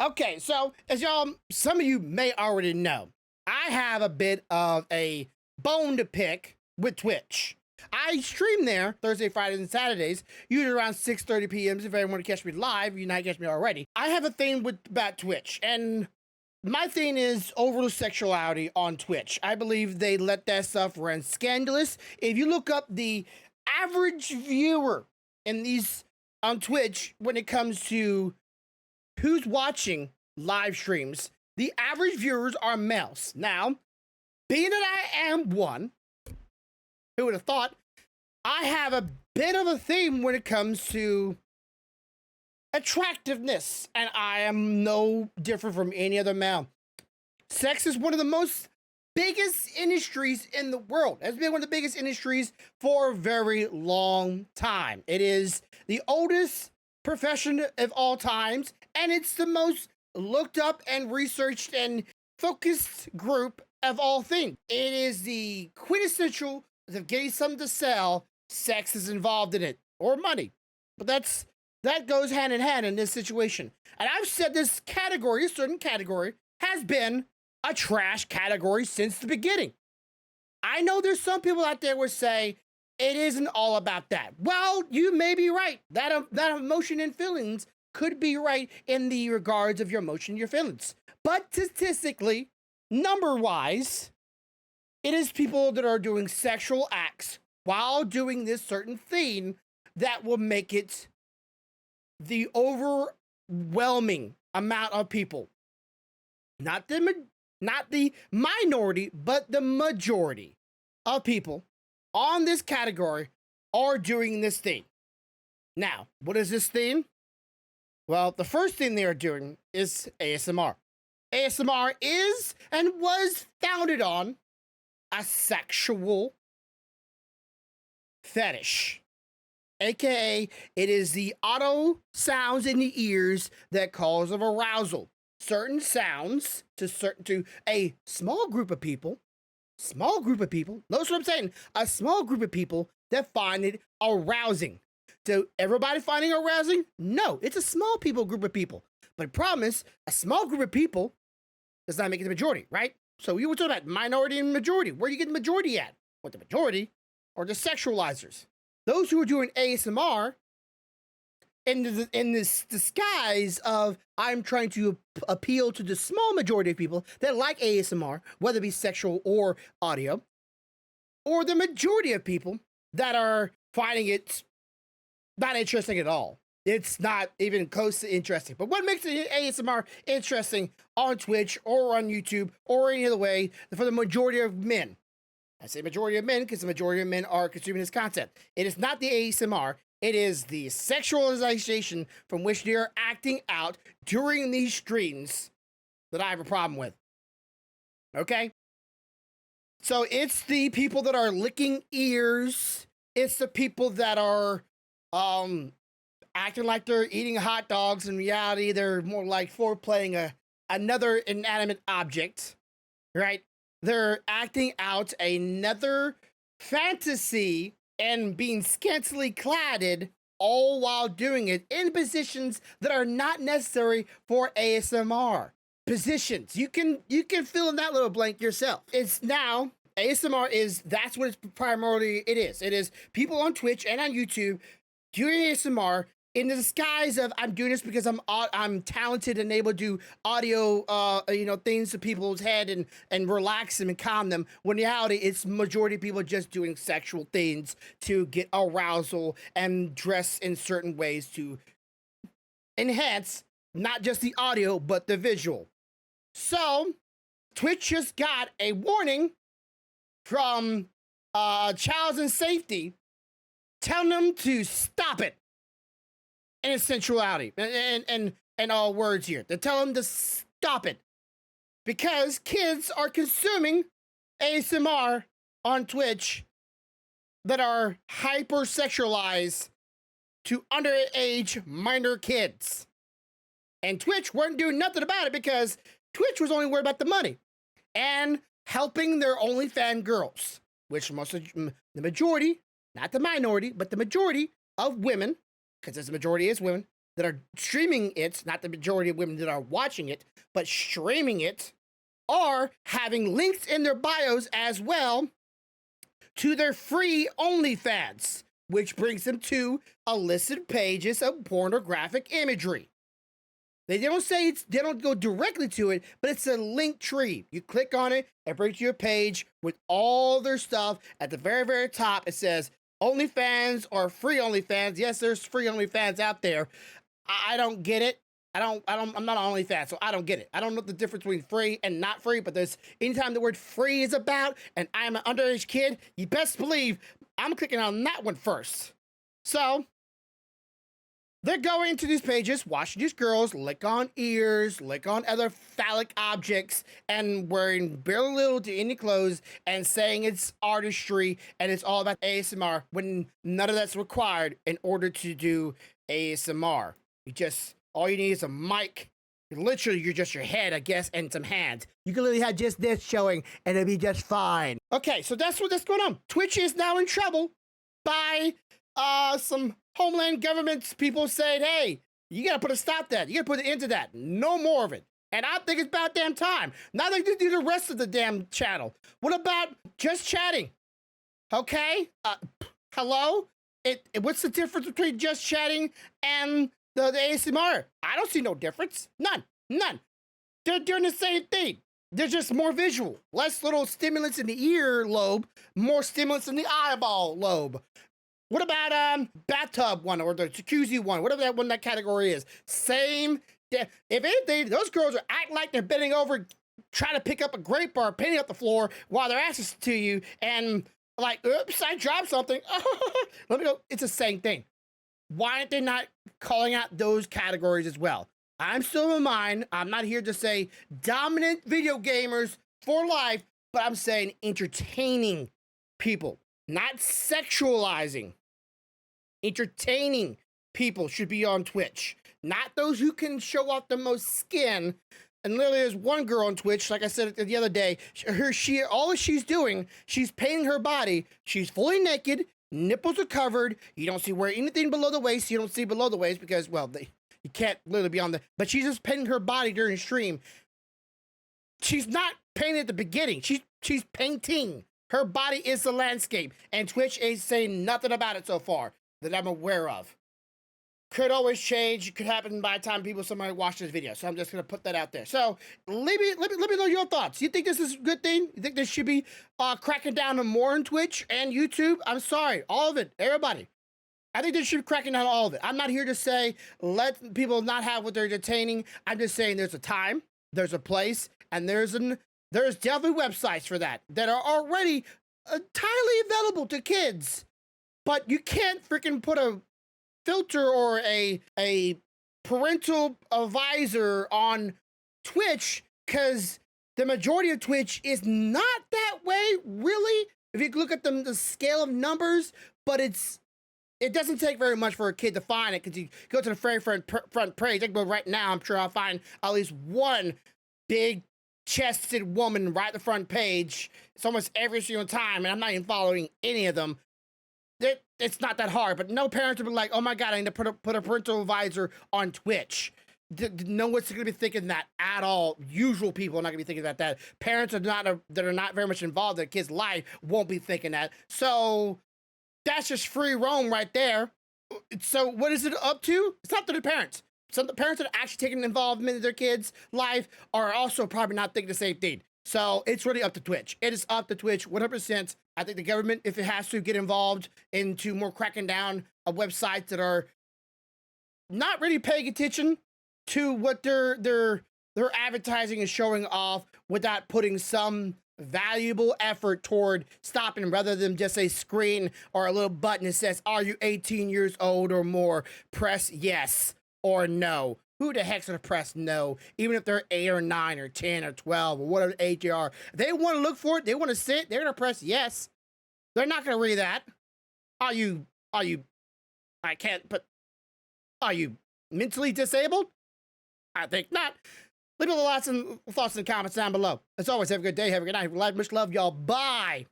Okay, so as some of you may already know, I have a bit of a bone to pick with Twitch. I stream there Thursday, Fridays, and Saturdays, usually around 6:30 p.m. If anyone want to catch me live, you not catch me already. I have a thing with about Twitch, and my thing is over sexuality on Twitch. I believe they let that stuff run scandalous. If you look up the average viewer in these on Twitch when it comes to who's watching live streams, the average viewers are males. Now, being that I am one, who would have thought, I have a bit of a theme when it comes to attractiveness, and I am no different from any other male. Sex is one of the most biggest industries in the world. It's been one of the biggest industries for a very long time. It is the oldest profession of all times, and it's the most looked up and researched and focused group of all things. It is the quintessential of getting something to sell. Sex is involved in it, or money, but that goes hand in hand in this situation. And I've said this category, a certain category, has been a trash category since the beginning. I know there's some people out there would say it isn't all about that. Well, you may be right. That emotion and feelings could be right in the regards of your emotion and your feelings. But statistically, number-wise, it is people that are doing sexual acts while doing this certain thing that will make it the overwhelming amount of people. Not the minority, but the majority of people on this category are doing this thing. Now, what is this thing? Well, the first thing they are doing is ASMR. ASMR is and was founded on a sexual fetish. AKA, it is the auto sounds in the ears that cause of arousal. Certain sounds to a small group of people, notice what I'm saying, a small group of people that find it arousing. So everybody finding it arousing? No, it's a small group of people. But promise, a small group of people does not make it the majority, right? So you were talking about minority and majority. Where do you get the majority at? What, the majority or the sexualizers? Those who are doing ASMR in this disguise of I'm trying to appeal to the small majority of people that like ASMR, whether it be sexual or audio, or the majority of people that are finding it not interesting at all. It's not even close to interesting. But what makes ASMR interesting on Twitch or on YouTube or any other way for the majority of men? I say majority of men because the majority of men are consuming this content. It is not the ASMR. It is the sexualization from which they are acting out during these streams that I have a problem with. Okay? So it's the people that are licking ears. It's the people that are acting like they're eating hot dogs. In reality, they're more like foreplaying another inanimate object, right? They're acting out another fantasy and being scantily cladded, all while doing it in positions that are not necessary for ASMR. Positions. You can fill in that little blank yourself. It's now ASMR that's what it's primarily it is. It is people on Twitch and on YouTube doing ASMR in the disguise of I'm doing this because I'm talented and able to do audio things to people's head and relax them and calm them. When in reality, it's majority of people just doing sexual things to get arousal and dress in certain ways to enhance not just the audio but the visual. So Twitch just got a warning from Child and Safety telling them to stop it. And sensuality and all words here. They tell them to stop it because kids are consuming ASMR on Twitch that are hypersexualized to underage minor kids. And Twitch weren't doing nothing about it because Twitch was only worried about the money and helping their OnlyFans girls, which most of the majority, not the minority, but the majority of women, because the majority is women, that are streaming it, not the majority of women that are watching it, but streaming it, are having links in their bios as well to their free OnlyFans, which brings them to illicit pages of pornographic imagery. They don't say they don't go directly to it, but it's a link tree. You click on it, it brings you a page with all their stuff. At the very, very top, it says OnlyFans or free OnlyFans. Yes, there's free OnlyFans out there. I don't get it. I'm not on OnlyFans, so I don't get it. I don't know the difference between free and not free, but there's anytime the word free is about and I'm an underage kid, you best believe I'm clicking on that one first. So they're going to these pages, watching these girls lick on ears, lick on other phallic objects, and wearing barely little to any clothes and saying it's artistry and it's all about ASMR when none of that's required in order to do ASMR. All you need is a mic. Literally, you're just your head, I guess, and some hands. You can literally have just this showing, and it'll be just fine. Okay, so that's what's going on. Twitch is now in trouble by some Homeland government people saying, hey, you gotta put a stop to that. You gotta put an end to that. No more of it. And I think it's about damn time. Now they just do the rest of the damn channel. What about just chatting? Okay? Hello? What's the difference between just chatting and the ASMR? I don't see no difference. None. They're doing the same thing. They're just more visual. Less little stimulants in the ear lobe, more stimulants in the eyeball lobe. What about bathtub one or the jacuzzi one, whatever that category is? Same. If anything, those girls are acting like they're bending over, trying to pick up a grape or a penny off the floor while their ass is to you, and like, oops, I dropped something. Let me go. It's the same thing. Why aren't they not calling out those categories as well? I'm still in mine. I'm not here to say dominant video gamers for life, but I'm saying entertaining people, not sexualizing. Entertaining people should be on Twitch, not those who can show off the most skin. And literally, there's one girl on Twitch, like I said the other day, all she's doing, she's painting her body. She's fully naked. Nipples are covered. You don't see where anything below the waist. You don't see below the waist because, well, you can't literally be on the. But she's just painting her body during stream. She's not painting at the beginning. She's painting. Her body is the landscape, and Twitch ain't saying nothing about it so far that I'm aware of. Could always change. It could happen by the time somebody watch this video. So I'm just gonna put that out there. So let me know your thoughts. You think this is a good thing? You think this should be cracking down on more on Twitch and YouTube? I'm sorry, all of it, everybody. I think they should be cracking down on all of it. I'm not here to say let people not have what they're detaining. I'm just saying there's a time, there's a place, and there's definitely websites for that are already entirely available to kids. But you can't freaking put a filter or a parental advisor on Twitch because the majority of Twitch is not that way, really. If you look at the scale of numbers, but it doesn't take very much for a kid to find it because you go to the very front page. I can go right now. I'm sure I'll find at least one big chested woman right at the front page. It's almost every single time, and I'm not even following any of them. It's not that hard, but no parents will be like, oh my God, I need to put a parental advisor on Twitch. No one's going to be thinking that at all. Usual people are not going to be thinking about that. Parents that are not very much involved in their kid's life won't be thinking that. So that's just free roam right there. So what is it up to? It's up to the parents. Some of the parents that are actually taking involvement in their kids' life are also probably not thinking the same thing. So it's really up to Twitch. It is up to Twitch, 100%. I think the government, if it has to, get involved into more cracking down of websites that are not really paying attention to what their advertising is showing off without putting some valuable effort toward stopping rather than just a screen or a little button that says, are you 18 years old or more? Press yes or no. Who the heck's gonna press no? Even if they're 8 or 9 or 10 or 12 or whatever age they are. If they want to look for it, they want to see it, they're gonna press yes. They're not gonna read that. Are you, I can't, but are you mentally disabled? I think not. Leave me the thoughts and comments down below. As always, have a good day, have a good night. Much love, y'all. Bye.